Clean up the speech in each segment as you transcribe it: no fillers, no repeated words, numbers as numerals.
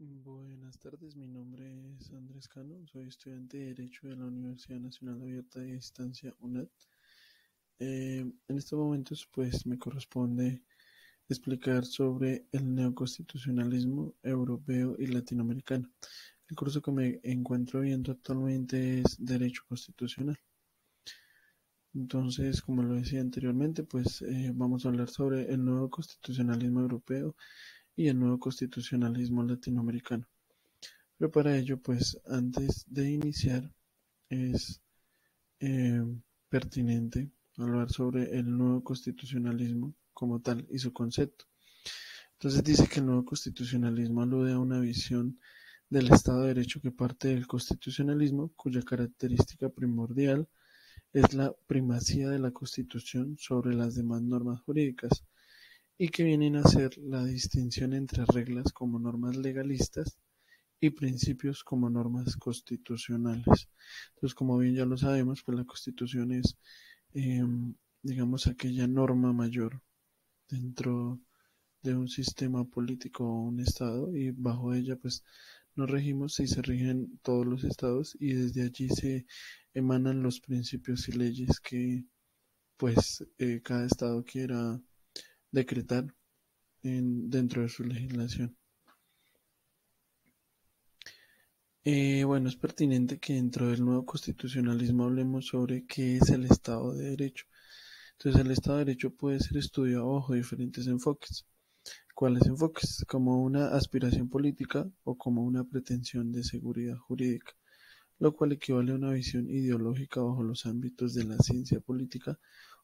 Buenas tardes, mi nombre es Andrés Cano, soy estudiante de Derecho de la Universidad Nacional Abierta de Distancia UNAD. En estos momentos pues me corresponde explicar sobre el neoconstitucionalismo europeo y latinoamericano. El curso que me encuentro viendo actualmente es Derecho Constitucional. Entonces, como lo decía anteriormente, pues vamos a hablar sobre el nuevo constitucionalismo europeo y el nuevo constitucionalismo latinoamericano. Pero para ello, pues antes de iniciar, es eh, pertinente hablar sobre el nuevo constitucionalismo como tal y su concepto. Entonces dice que el nuevo constitucionalismo alude a una visión del Estado de Derecho que parte del constitucionalismo, cuya característica primordial es la primacía de la Constitución sobre las demás normas jurídicas y que vienen a ser la distinción entre reglas como normas legalistas y principios como normas constitucionales. Entonces, como bien ya lo sabemos, pues la Constitución es, eh, digamos, aquella norma mayor dentro de un sistema político o un estado y bajo ella pues nos regimos y se rigen todos los estados y desde allí se emanan los principios y leyes que pues cada estado quiera decretar dentro de su legislación. Bueno, es pertinente que dentro del nuevo constitucionalismo hablemos sobre qué es el Estado de Derecho. Entonces, el Estado de Derecho puede ser estudiado bajo diferentes enfoques. ¿Cuáles enfoques? Como una aspiración política o como una pretensión de seguridad jurídica, lo cual equivale a una visión ideológica bajo los ámbitos de la ciencia política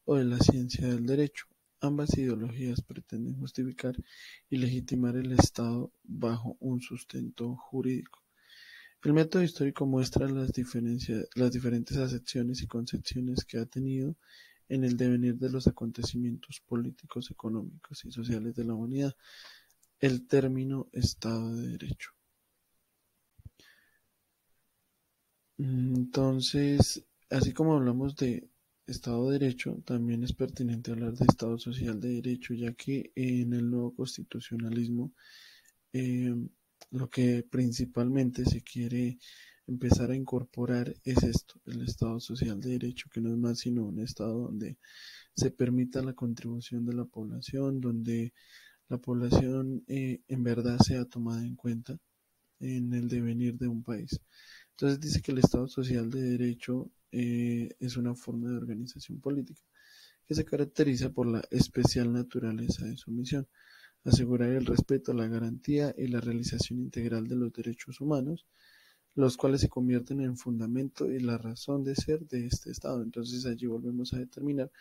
o de la ciencia del derecho. Ambas ideologías pretenden justificar y legitimar el Estado bajo un sustento jurídico. El método histórico muestra las diferentes acepciones y concepciones que ha tenido en el devenir de los acontecimientos políticos, económicos y sociales de la humanidad. El término Estado de Derecho. Entonces, así como hablamos de Estado de Derecho, también es pertinente hablar de Estado Social de Derecho, ya que en el nuevo constitucionalismo eh, lo que principalmente se quiere empezar a incorporar es esto, el Estado Social de Derecho, que no es más sino un Estado donde se permita la contribución de la población, donde la población en verdad sea tomada en cuenta en el devenir de un país. Entonces dice que el Estado Social de Derecho es una forma de organización política que se caracteriza por la especial naturaleza de su misión, asegurar el respeto, la garantía y la realización integral de los derechos humanos, los cuales se convierten en fundamento y la razón de ser de este Estado. Entonces allí volvemos a determinar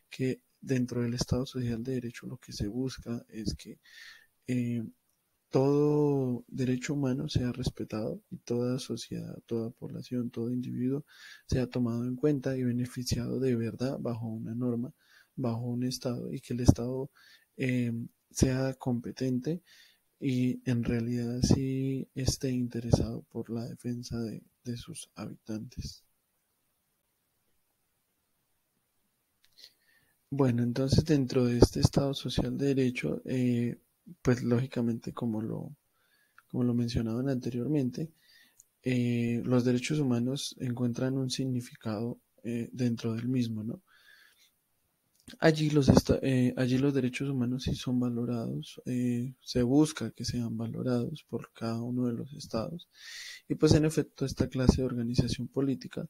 que dentro del Estado Social de Derecho lo que se busca es que eh, todo derecho humano sea respetado y toda sociedad, toda población, todo individuo sea tomado en cuenta y beneficiado de verdad bajo una norma, bajo un Estado y que el Estado eh, sea competente y en realidad sí esté interesado por la defensa de sus habitantes. Bueno, entonces dentro de este Estado social de derecho, pues lógicamente como lo mencionaban anteriormente, los derechos humanos encuentran un significado dentro del mismo, ¿no? Allí los derechos humanos sí son valorados, se busca que sean valorados por cada uno de los estados y pues en efecto esta clase de organización política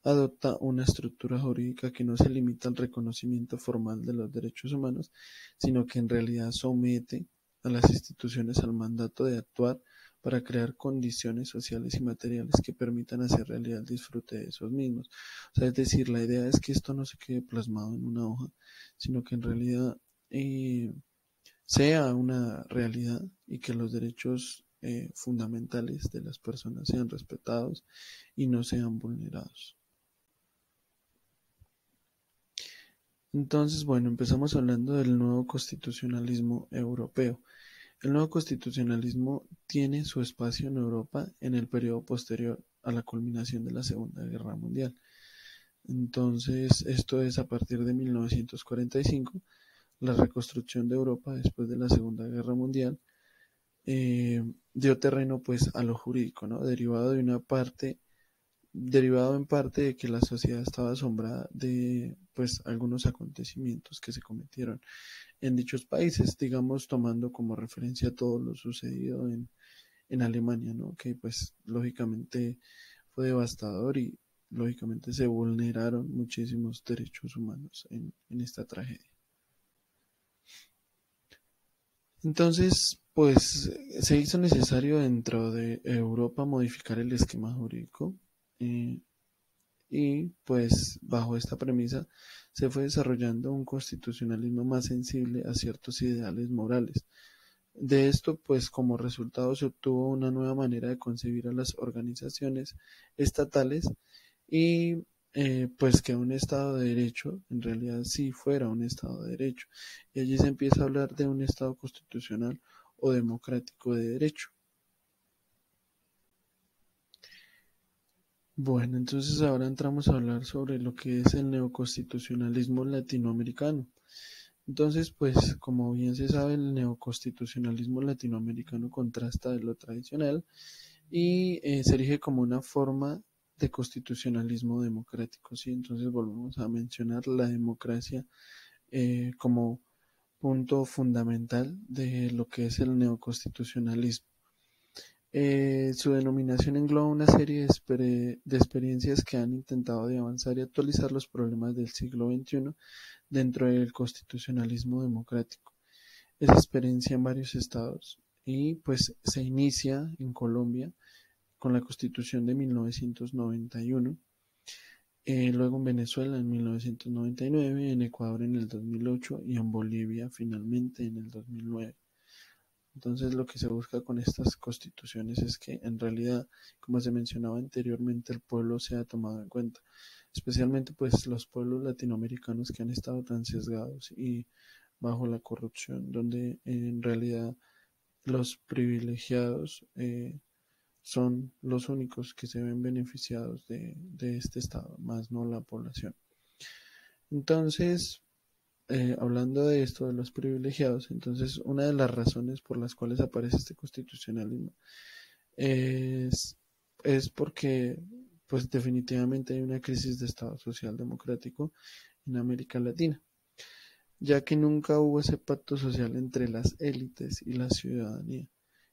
adopta una estructura jurídica que no se limita al reconocimiento formal de los derechos humanos, sino que en realidad somete a las instituciones al mandato de actuar para crear condiciones sociales y materiales que permitan hacer realidad el disfrute de esos mismos. O sea, es decir, la idea es que esto no se quede plasmado en una hoja, sino que en realidad eh, sea una realidad y que los derechos fundamentales de las personas sean respetados y no sean vulnerados. Entonces, bueno, empezamos hablando del nuevo constitucionalismo europeo. El nuevo constitucionalismo tiene su espacio en Europa en el periodo posterior a la culminación de la Segunda Guerra Mundial. Entonces, esto es a partir de 1945, la reconstrucción de Europa después de la Segunda Guerra Mundial, eh, dio terreno pues a lo jurídico, ¿no? Derivado en parte de que la sociedad estaba asombrada de pues algunos acontecimientos que se cometieron en dichos países, digamos tomando como referencia todo lo sucedido en Alemania, ¿no? Que pues lógicamente fue devastador y lógicamente se vulneraron muchísimos derechos humanos en esta tragedia. Entonces, pues se hizo necesario dentro de Europa modificar el esquema jurídico eh, y pues bajo esta premisa se fue desarrollando un constitucionalismo más sensible a ciertos ideales morales. De esto, pues como resultado se obtuvo una nueva manera de concebir a las organizaciones estatales y pues que un Estado de Derecho en realidad sí fuera un Estado de Derecho. Y allí se empieza a hablar de un Estado constitucional o democrático de derecho. Bueno, entonces ahora entramos a hablar sobre lo que es el neoconstitucionalismo latinoamericano. Entonces, pues como bien se sabe, el neoconstitucionalismo latinoamericano contrasta de lo tradicional y se erige como una forma de constitucionalismo democrático, ¿sí? Entonces volvemos a mencionar la democracia como punto fundamental de lo que es el neoconstitucionalismo. Su denominación engloba una serie de experiencias que han intentado de avanzar y actualizar los problemas del siglo XXI dentro del constitucionalismo democrático. Esa experiencia en varios estados y pues se inicia en Colombia con la Constitución de 1991, luego en Venezuela en 1999, en Ecuador en el 2008 y en Bolivia finalmente en el 2009. Entonces lo que se busca con estas constituciones es que en realidad, como se mencionaba anteriormente, el pueblo sea tomado en cuenta, especialmente pues los pueblos latinoamericanos que han estado tan sesgados y bajo la corrupción, donde en realidad los privilegiados son los únicos que se ven beneficiados de este estado, más no la población. Entonces, hablando de esto, de los privilegiados, entonces una de las razones por las cuales aparece este constitucionalismo es, es porque pues definitivamente hay una crisis de Estado social democrático en América Latina, ya que nunca hubo ese pacto social entre las élites y la ciudadanía,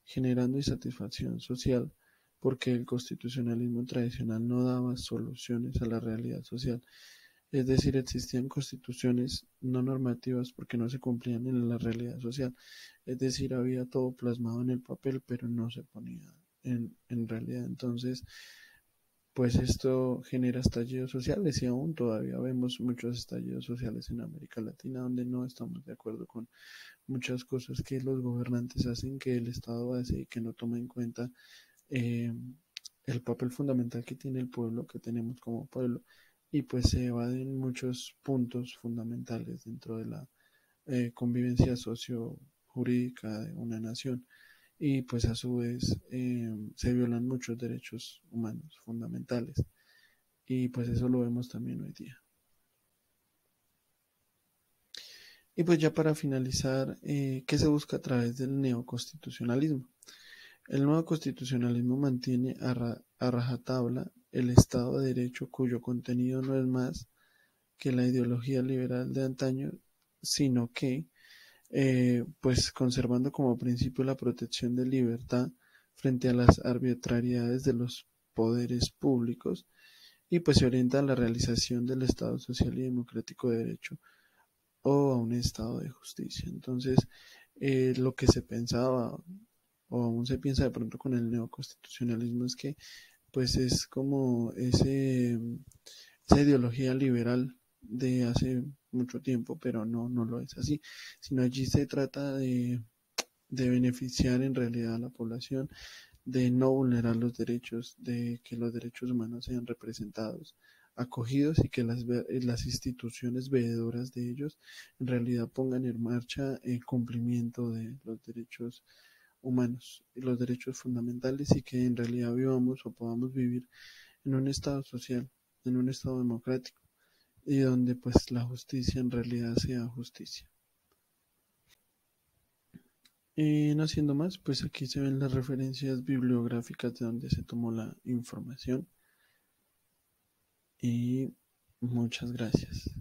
generando insatisfacción social porque el constitucionalismo tradicional no daba soluciones a la realidad social. Es decir, existían constituciones no normativas porque no se cumplían en la realidad social. Es decir, había todo plasmado en el papel, pero no se ponía en realidad. Entonces, pues esto genera estallidos sociales y aún todavía vemos muchos estallidos sociales en América Latina donde no estamos de acuerdo con muchas cosas que los gobernantes hacen, que el Estado hace y que no toma en cuenta eh, el papel fundamental que tiene el pueblo, que tenemos como pueblo, y pues se evaden muchos puntos fundamentales dentro de la convivencia socio-jurídica de una nación. Y pues a su vez se violan muchos derechos humanos fundamentales. Y pues eso lo vemos también hoy día. Y pues ya para finalizar, ¿qué se busca a través del neoconstitucionalismo? El nuevo constitucionalismo mantiene a rajatabla el Estado de Derecho cuyo contenido no es más que la ideología liberal de antaño, sino que, pues conservando como principio la protección de libertad frente a las arbitrariedades de los poderes públicos y pues se orienta a la realización del Estado social y democrático de derecho o a un Estado de justicia. Entonces, lo que se pensaba o aún se piensa de pronto con el neoconstitucionalismo es que pues es como esa ideología liberal de hace mucho tiempo, pero no lo es así, sino allí se trata de beneficiar en realidad a la población, de no vulnerar los derechos, de que los derechos humanos sean representados, acogidos y que las instituciones veedoras de ellos en realidad pongan en marcha el cumplimiento de los derechos humanos y los derechos fundamentales y que en realidad vivamos o podamos vivir en un estado social, en un estado democrático y donde pues la justicia en realidad sea justicia. No siendo más, pues aquí se ven las referencias bibliográficas de donde se tomó la información y muchas gracias.